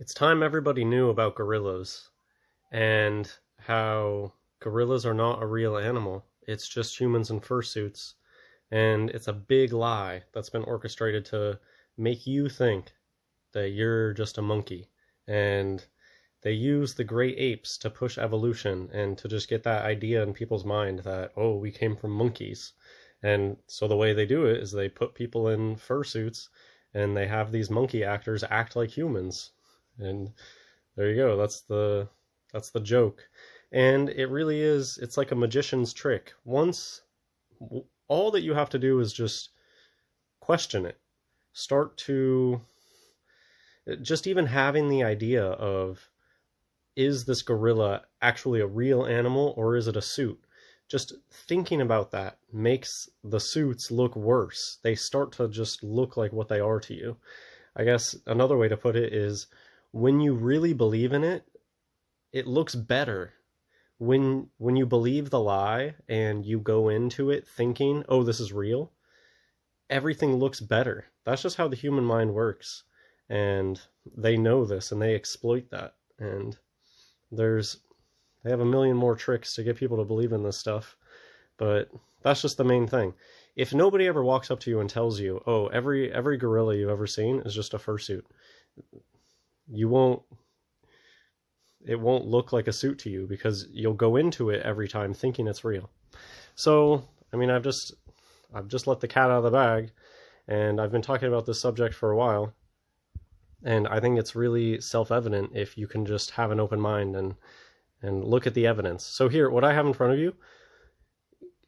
It's time everybody knew about gorillas and how gorillas are not a real animal. It's just humans in fursuits. And it's a big lie that's been orchestrated to make you think that you're just a monkey. And they use the great apes to push evolution and to just get that idea in people's mind that, oh, we came from monkeys. And so the way they do it is they put people in fursuits and they have these monkey actors act like humans. And there you go. That's the joke. And it really is, it's like a magician's trick. Once all that you have to do is just question it. Start to just even having the idea of, is this gorilla actually a real animal or is it a suit? Just thinking about that makes the suits look worse. They start to just look like what they are to you. I guess another way to put it is, when you really believe in it, it looks better. When you believe the lie and you go into it thinking, oh, this is real, everything looks better. That's just how the human mind works. And they know this and they exploit that. And they have a million more tricks to get people to believe in this stuff. But that's just the main thing. If nobody ever walks up to you and tells you, oh, every gorilla you've ever seen is just a fursuit, it won't look like a suit to you because you'll go into it every time thinking it's real. So, I mean, I've just let the cat out of the bag, and I've been talking about this subject for a while, and I think it's really self-evident if you can just have an open mind and look at the evidence. So here, what I have in front of you,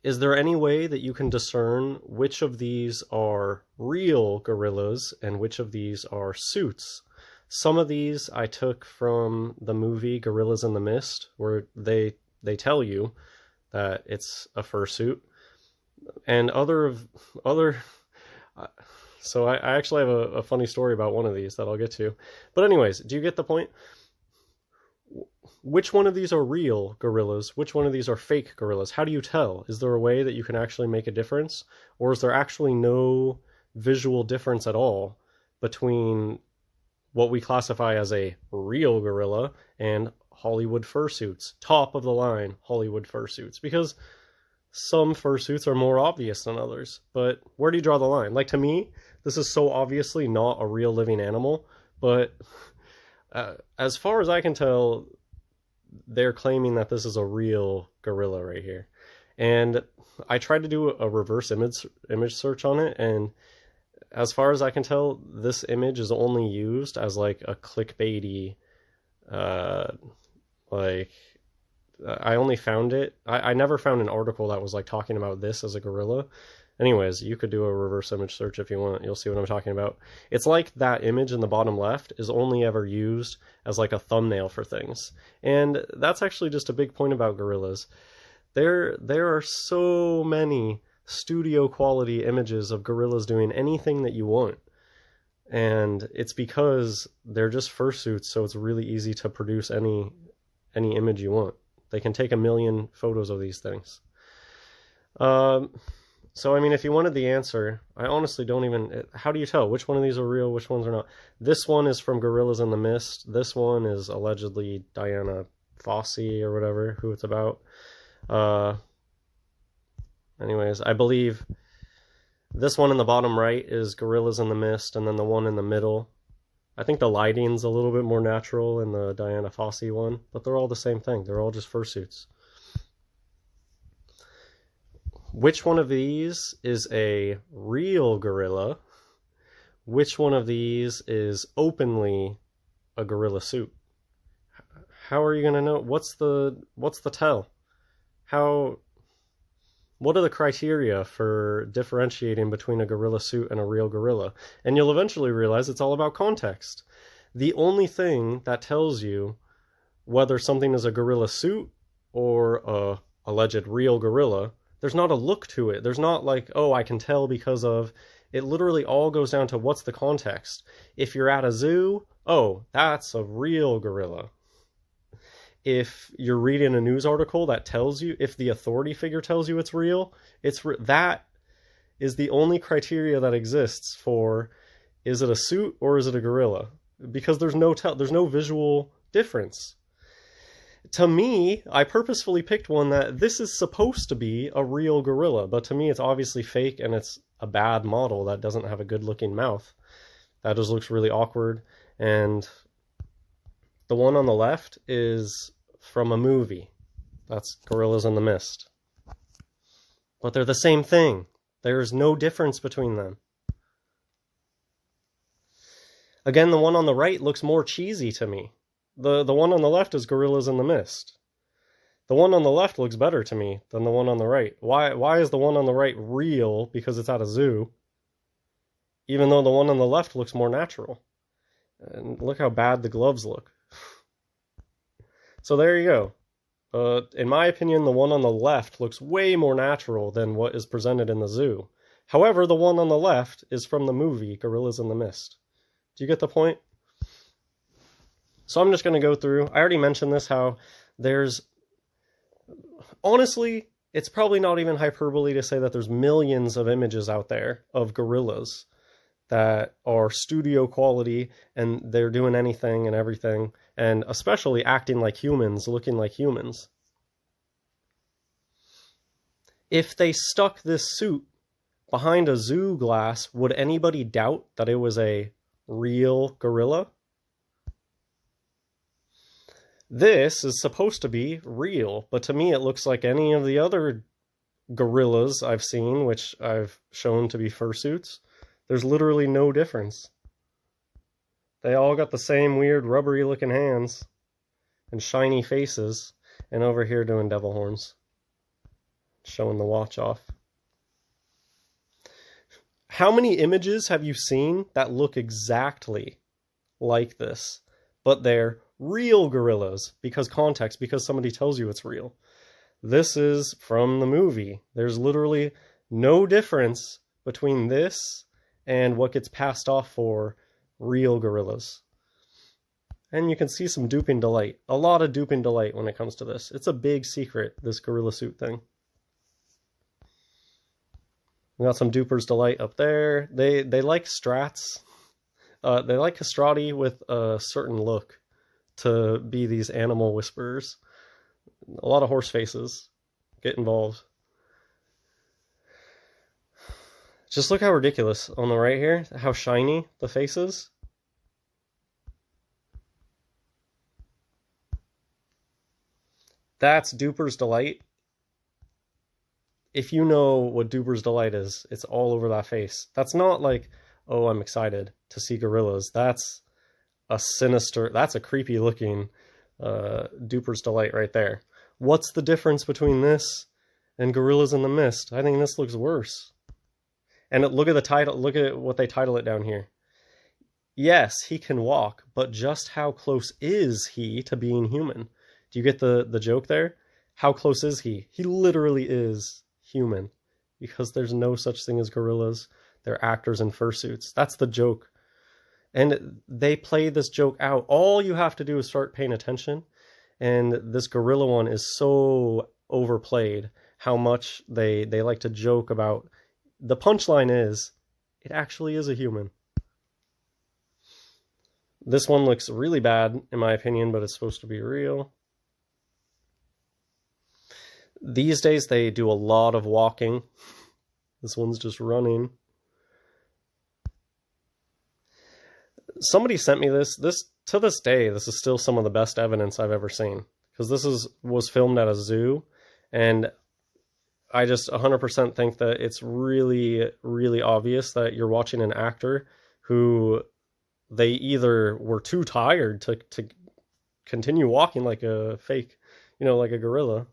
is there any way that you can discern which of these are real gorillas and which of these are suits? Some of these I took from the movie Gorillas in the Mist, where they tell you that it's a fursuit, and so I actually have a funny story about one of these that I'll get to. But anyways, do you get the point? Which one of these are real gorillas? Which one of these are fake gorillas? How do you tell? Is there a way that you can actually make a difference? Or is there actually no visual difference at all between what we classify as a real gorilla and Hollywood fursuits, top of the line Hollywood fursuits? Because some fursuits are more obvious than others, but where do you draw the line? Like, to me, this is so obviously not a real living animal, but as far as I can tell, they're claiming that this is a real gorilla right here. And I tried to do a reverse image search on it, and as far as I can tell, this image is only used as like a clickbaity, I only found it. I never found an article that was like talking about this as a gorilla. Anyways, you could do a reverse image search if you want. You'll see what I'm talking about. It's like that image in the bottom left is only ever used as like a thumbnail for things. And that's actually just a big point about gorillas. There are so many studio quality images of gorillas doing anything that you want, and it's because they're just fursuits, so it's really easy to produce any image you want. They can take a million photos of these things. So I mean, if you wanted the answer, I honestly don't even, how do you tell which one of these are real, which ones are not? This one is from Gorillas in the Mist. This one is allegedly Diana Fossey or whatever, who it's about. Anyways, I believe this one in the bottom right is Gorillas in the Mist, and then the one in the middle, I think the lighting's a little bit more natural in the Diana Fossey one, but they're all the same thing. They're all just fursuits. Which one of these is a real gorilla? Which one of these is openly a gorilla suit? How are you going to know? What's the tell? What are the criteria for differentiating between a gorilla suit and a real gorilla? And you'll eventually realize it's all about context. The only thing that tells you whether something is a gorilla suit or a alleged real gorilla, there's not a look to it. There's not like, oh, I can tell because of... It literally all goes down to what's the context. If you're at a zoo, oh, that's a real gorilla. If you're reading a news article that tells you, if the authority figure tells you it's real, that is the only criteria that exists for, is it a suit or is it a gorilla? because there's no visual difference. To me, I purposefully picked one that this is supposed to be a real gorilla, but to me it's obviously fake and it's a bad model that doesn't have a good looking mouth. That just looks really awkward. And the one on the left is from a movie. That's Gorillas in the Mist. But they're the same thing. There's no difference between them. Again, the one on the right looks more cheesy to me. The one on the left is Gorillas in the Mist. The one on the left looks better to me than the one on the right. Why is the one on the right real because it's at a zoo, even though the one on the left looks more natural? And look how bad the gloves look. So there you go. In my opinion, the one on the left looks way more natural than what is presented in the zoo. However, the one on the left is from the movie Gorillas in the Mist. Do you get the point? So I'm just going to go through. I already mentioned this, how there's... Honestly, it's probably not even hyperbole to say that there's millions of images out there of gorillas that are studio quality and they're doing anything and everything, and especially acting like humans, looking like humans. If they stuck this suit behind a zoo glass, would anybody doubt that it was a real gorilla? This is supposed to be real, but to me it looks like any of the other gorillas I've seen, which I've shown to be fursuits. There's literally no difference. They all got the same weird rubbery looking hands and shiny faces, and over here doing devil horns, showing the watch off. How many images have you seen that look exactly like this, but they're real gorillas? Because context, because somebody tells you it's real. This is from the movie. There's literally no difference between this and what gets passed off for real gorillas. And you can see some duping delight. A lot of duping delight when it comes to this. It's a big secret, this gorilla suit thing. We got some duper's delight up there. They like strats. They like castrati with a certain look to be these animal whisperers. A lot of horse faces get involved. Just look how ridiculous on the right here, how shiny the face is. That's Duper's Delight. If you know what Duper's Delight is, it's all over that face. That's not like, oh, I'm excited to see gorillas. That's a sinister, that's a creepy looking Duper's Delight right there. What's the difference between this and Gorillas in the Mist? I think this looks worse. And look at the title, look at what they title it down here. Yes, he can walk, but just how close is he to being human? Do you get the joke there? How close is he? He literally is human, because there's no such thing as gorillas. They're actors in fursuits. That's the joke. And they play this joke out. All you have to do is start paying attention. And this gorilla one is so overplayed, how much they like to joke about. The punchline is, it actually is a human. This one looks really bad, in my opinion, but it's supposed to be real. These days, they do a lot of walking. This one's just running. Somebody sent me this. To this day, this is still some of the best evidence I've ever seen. Because this was filmed at a zoo, and I just 100% think that it's really, really obvious that you're watching an actor who they either were too tired to continue walking like a fake, like a gorilla,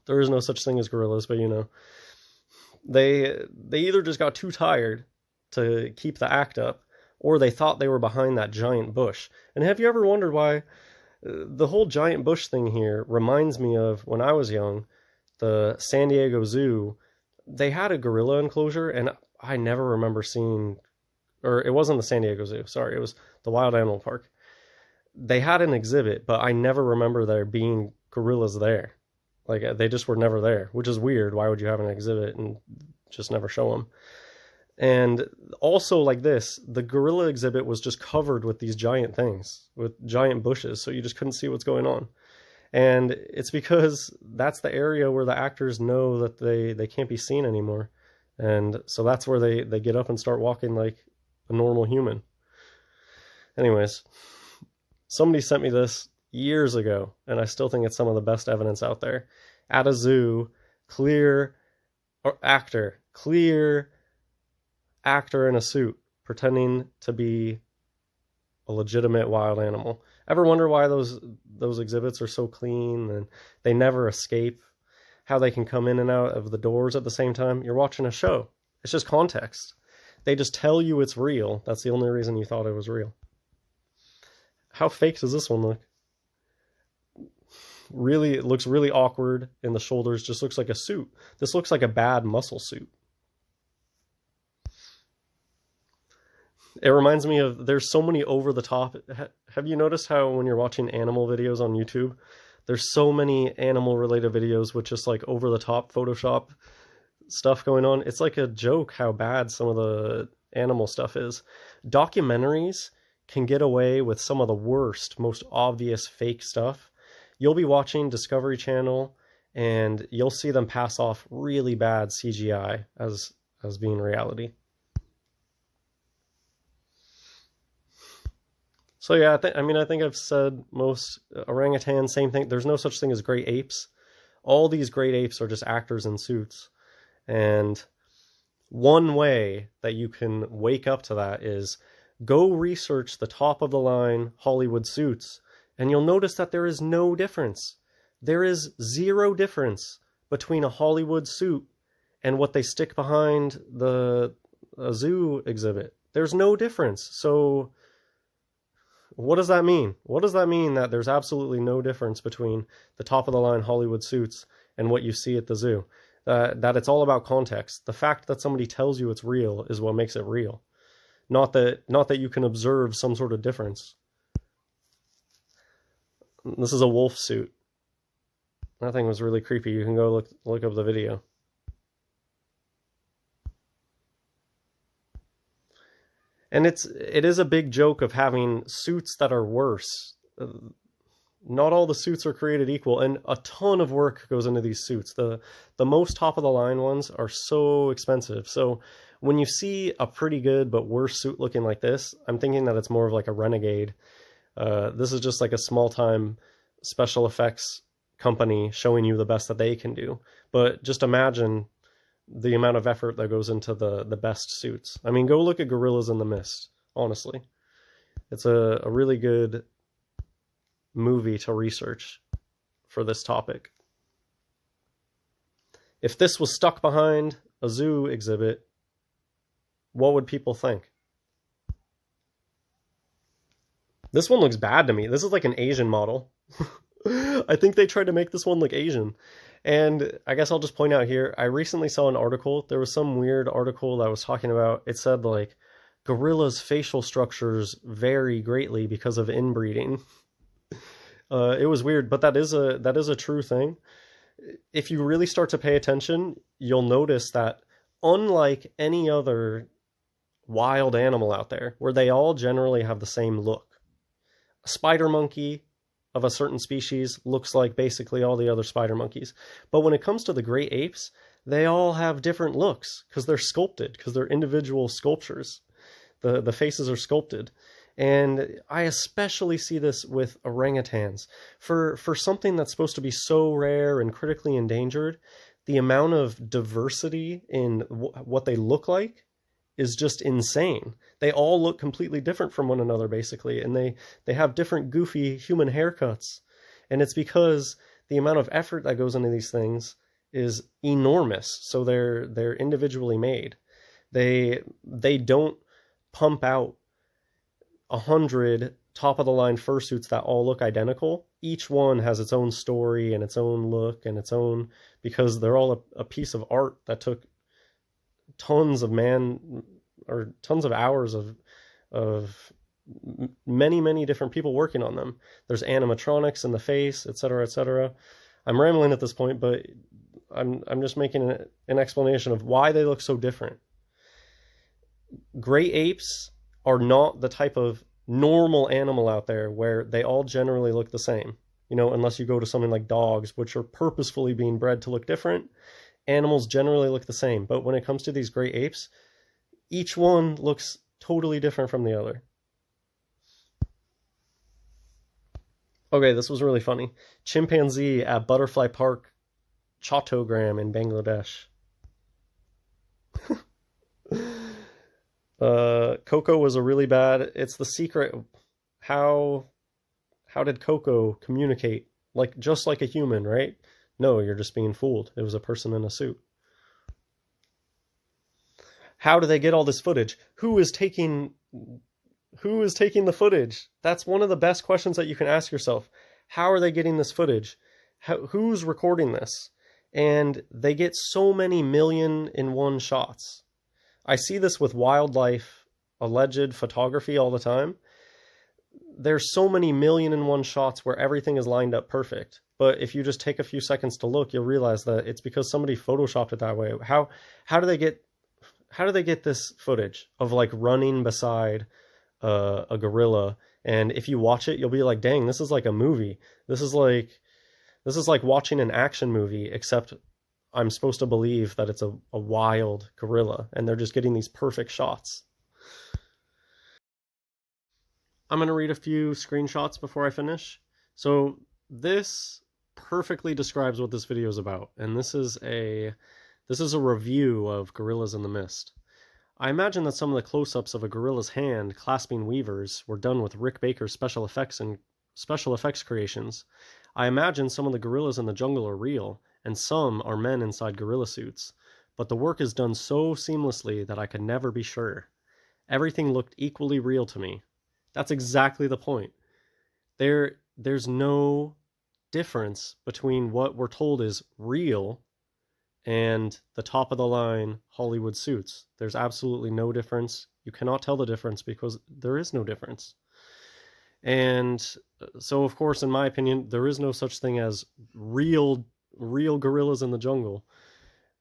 there is no such thing as gorillas, but they either just got too tired to keep the act up, or they thought they were behind that giant bush. And have you ever wondered why the whole giant bush thing here reminds me of when I was young, the San Diego Zoo? They had a gorilla enclosure, and I never remember seeing, or it wasn't the San Diego Zoo, sorry, it was the Wild Animal Park. They had an exhibit, but I never remember there being gorillas there. They just were never there, which is weird. Why would you have an exhibit and just never show them? And also, like this, the gorilla exhibit was just covered with these giant things, with giant bushes, so you just couldn't see what's going on. And it's because that's the area where the actors know that they can't be seen anymore. And so that's where they get up and start walking like a normal human. Anyways, somebody sent me this years ago, and I still think it's some of the best evidence out there. At a zoo, clear actor in a suit pretending to be a legitimate wild animal. Ever wonder why those exhibits are so clean and they never escape? How they can come in and out of the doors at the same time? You're watching a show. It's just context. They just tell you it's real. That's the only reason you thought it was real. How fake does this one look? Really, it looks really awkward in the shoulders. Just looks like a suit. This looks like a bad muscle suit. It reminds me of, there's so many over the top. Have you noticed how when you're watching animal videos on YouTube, there's so many animal related videos with just like over the top Photoshop stuff going on? It's like a joke how bad some of the animal stuff is. Documentaries can get away with some of the worst, most obvious fake stuff. You'll be watching Discovery Channel and you'll see them pass off really bad CGI as being reality. So yeah, I think I've said most. Orangutan, same thing. There's no such thing as great apes. All these great apes are just actors in suits. And one way that you can wake up to that is go research the top of the line Hollywood suits, and you'll notice that there is no difference. There is zero difference between a Hollywood suit and what they stick behind a zoo exhibit. There's no difference. So what does that mean? What does that mean that there's absolutely no difference between the top of the line Hollywood suits and what you see at the zoo? That it's all about context. The fact that somebody tells you it's real is what makes it real. Not that you can observe some sort of difference. This is a wolf suit. That thing was really creepy. You can go look up the video. And it is a big joke of having suits that are worse. Not all the suits are created equal, and a ton of work goes into these suits. The most top of the line ones are so expensive. So when you see a pretty good but worse suit looking like this, I'm thinking that it's more of like a Renegade. This is just like a small time special effects company showing you the best that they can do. But just imagine the amount of effort that goes into the best suits. I mean, go look at Gorillas in the Mist, honestly. It's a really good movie to research for this topic. If this was stuck behind a zoo exhibit, what would people think? This one looks bad to me. This is like an Asian model. I think they tried to make this one look Asian. And I guess I'll just point out here, I recently saw an article. There was some weird article that was talking about, it said like, gorillas' facial structures vary greatly because of inbreeding. It was weird, but that is a true thing. If you really start to pay attention, you'll notice that unlike any other wild animal out there, where they all generally have the same look, a spider monkey of a certain species looks like basically all the other spider monkeys. But when it comes to the great apes, they all have different looks because they're sculpted, because they're individual sculptures. The faces are sculpted. And I especially see this with orangutans. For something that's supposed to be so rare and critically endangered, the amount of diversity in what they look like is just insane. They all look completely different from one another, basically, and they have different goofy human haircuts. And it's because the amount of effort that goes into these things is enormous. So they're individually made. They don't pump out 100 top of the line fursuits that all look identical. Each one has its own story and its own look and its own, because they're all a piece of art that took tons of hours of many different people working on them. There's animatronics in the face, etc., etc. I'm rambling at this point, but I'm just making an explanation of why they look so different. Gray apes are not the type of normal animal out there where they all generally look the same. You know, unless you go to something like dogs, which are purposefully being bred to look different, animals generally look the same. But when it comes to these gray apes, each one looks totally different from the other. Okay, this was really funny. Chimpanzee at Butterfly Park, Chattogram in Bangladesh. Coco was a really bad. It's the secret. How did Coco communicate? Like just like a human, right? No, you're just being fooled. It was a person in a suit. How do they get all this footage? Who is taking the footage? That's one of the best questions that you can ask yourself. How are they getting this footage? Who's recording this? And they get so many million in one shots. I see this with wildlife alleged photography all the time. There's so many million in one shots where everything is lined up perfect. But if you just take a few seconds to look, you'll realize that it's because somebody photoshopped it that way. How do they get this footage of like running beside a gorilla? And if you watch it, you'll be like, dang, this is like a movie. This is like watching an action movie, except I'm supposed to believe that it's a wild gorilla, and they're just getting these perfect shots. I'm going to read a few screenshots before I finish. So this perfectly describes what this video is about, and this is a review of Gorillas in the Mist. I imagine that some of the close-ups of a gorilla's hand clasping weavers were done with Rick Baker's special effects creations. I imagine some of the gorillas in the jungle are real, and some are men inside gorilla suits. But the work is done so seamlessly that I could never be sure. Everything looked equally real to me. That's exactly the point. There's no difference between what we're told is real and the top of the line Hollywood suits. There's absolutely no difference. You cannot tell the difference because there is no difference. And so, of course, in my opinion, there is no such thing as real gorillas in the jungle.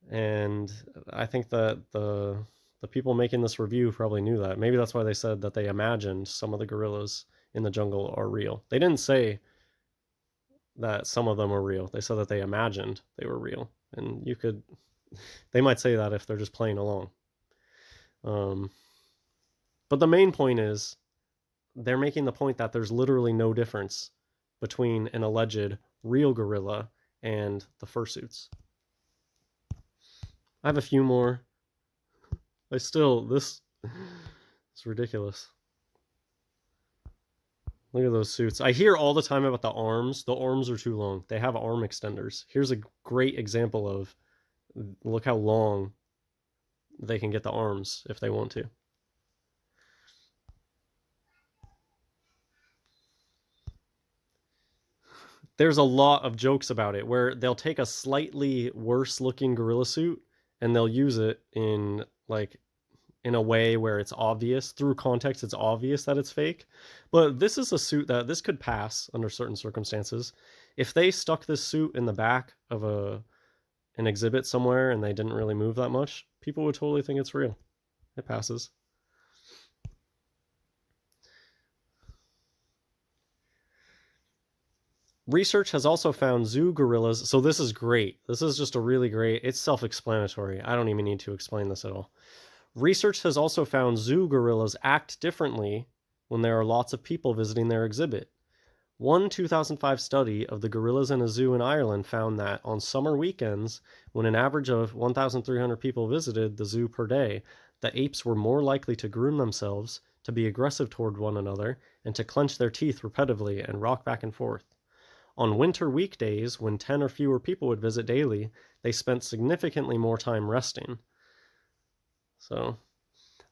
And I think that the people making this review probably knew that. Maybe that's why they said that they imagined some of the gorillas in the jungle are real. They didn't say that some of them are real. They said that they imagined they were real. And they might say that if they're just playing along. But the main point is, they're making the point that there's literally no difference between an alleged real gorilla and the fursuits. I have a few more. This is ridiculous. Look at those suits. I hear all the time about the arms. The arms are too long. They have arm extenders. Here's a great example of, look how long they can get the arms if they want to. There's a lot of jokes about it where they'll take a slightly worse looking gorilla suit and they'll use it in a way where it's obvious, through context it's obvious that it's fake. But this is a suit that this could pass under certain circumstances. If they stuck this suit in the back of an exhibit somewhere and they didn't really move that much, people would totally think it's real. It passes. Research has also found zoo gorillas. So this is great. This is just a really great, it's self-explanatory. I don't even need to explain this at all. Research has also found zoo gorillas act differently when there are lots of people visiting their exhibit. One 2005 study of the gorillas in a zoo in Ireland found that on summer weekends, when an average of 1,300 people visited the zoo per day, the apes were more likely to groom themselves, to be aggressive toward one another, and to clench their teeth repetitively and rock back and forth. On winter weekdays, when 10 or fewer people would visit daily, they spent significantly more time resting. So,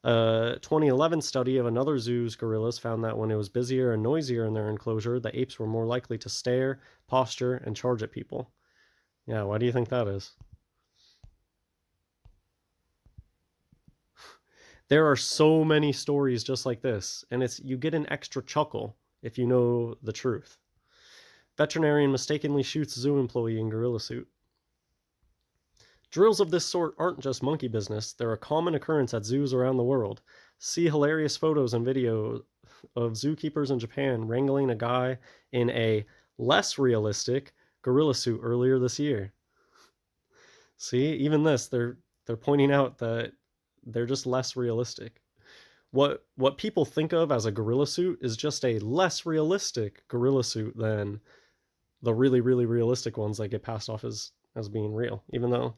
a 2011 study of another zoo's gorillas found that when it was busier and noisier in their enclosure, the apes were more likely to stare, posture, and charge at people. Yeah, why do you think that is? There are so many stories just like this, and you get an extra chuckle if you know the truth. Veterinarian mistakenly shoots zoo employee in gorilla suit. Drills of this sort aren't just monkey business, they're a common occurrence at zoos around the world. See hilarious photos and video of zookeepers in Japan wrangling a guy in a less realistic gorilla suit earlier this year. See, even this, they're pointing out that they're just less realistic. What people think of as a gorilla suit is just a less realistic gorilla suit than the really, really realistic ones that get passed off as being real, even though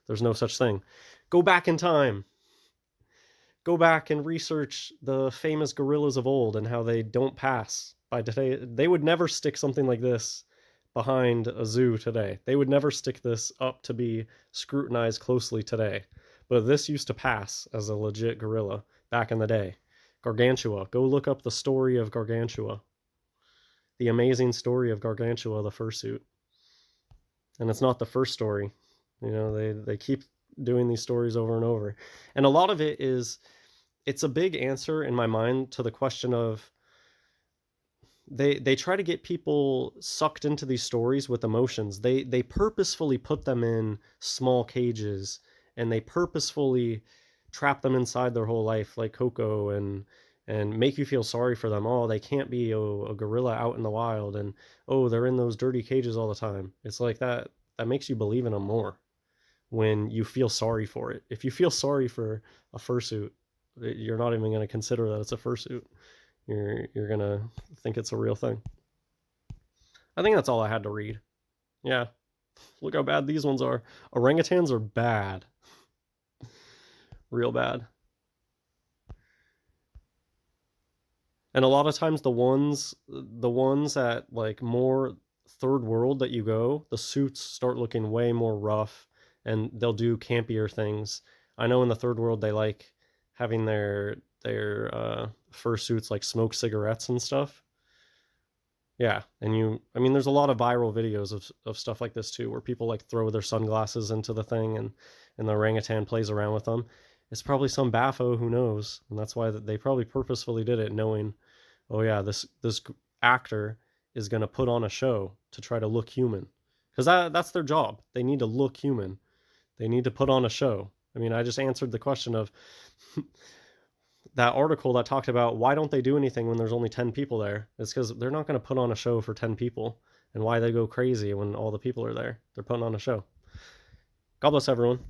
there's no such thing. Go back in time. Go back and research the famous gorillas of old and how they don't pass by today. They would never stick something like this behind a zoo today. They would never stick this up to be scrutinized closely today. But this used to pass as a legit gorilla back in the day. Gargantua. Go look up the story of Gargantua. The amazing story of Gargantua, the fursuit. And it's not the first story. You know, they keep doing these stories over and over. And a lot of it is, it's a big answer in my mind to the question of, they try to get people sucked into these stories with emotions. They purposefully put them in small cages, and they purposefully trap them inside their whole life, like Coco, and make you feel sorry for them. Oh, they can't be a gorilla out in the wild, and oh, they're in those dirty cages all the time. It's like that makes you believe in them more when you feel sorry for it. If you feel sorry for a fursuit, you're not even going to consider that it's a fursuit. You're going to think it's a real thing. I think that's all I had to read. Yeah. Look how bad these ones are. Orangutans are bad. Real bad. And a lot of times the ones at like more third world that you go, the suits start looking way more rough, and they'll do campier things. I know in the third world they like having their fursuits like smoke cigarettes and stuff. Yeah, and I mean, there's a lot of viral videos of stuff like this too, where people like throw their sunglasses into the thing, and the orangutan plays around with them. It's probably some baffo who knows, and that's why they probably purposefully did it, knowing, oh yeah, this actor is going to put on a show to try to look human, because that's their job. They need to look human. They need to put on a show. I mean, I just answered the question of that article that talked about why don't they do anything when there's only 10 people there. It's because they're not going to put on a show for 10 people, and why they go crazy when all the people are there. They're putting on a show. God bless everyone.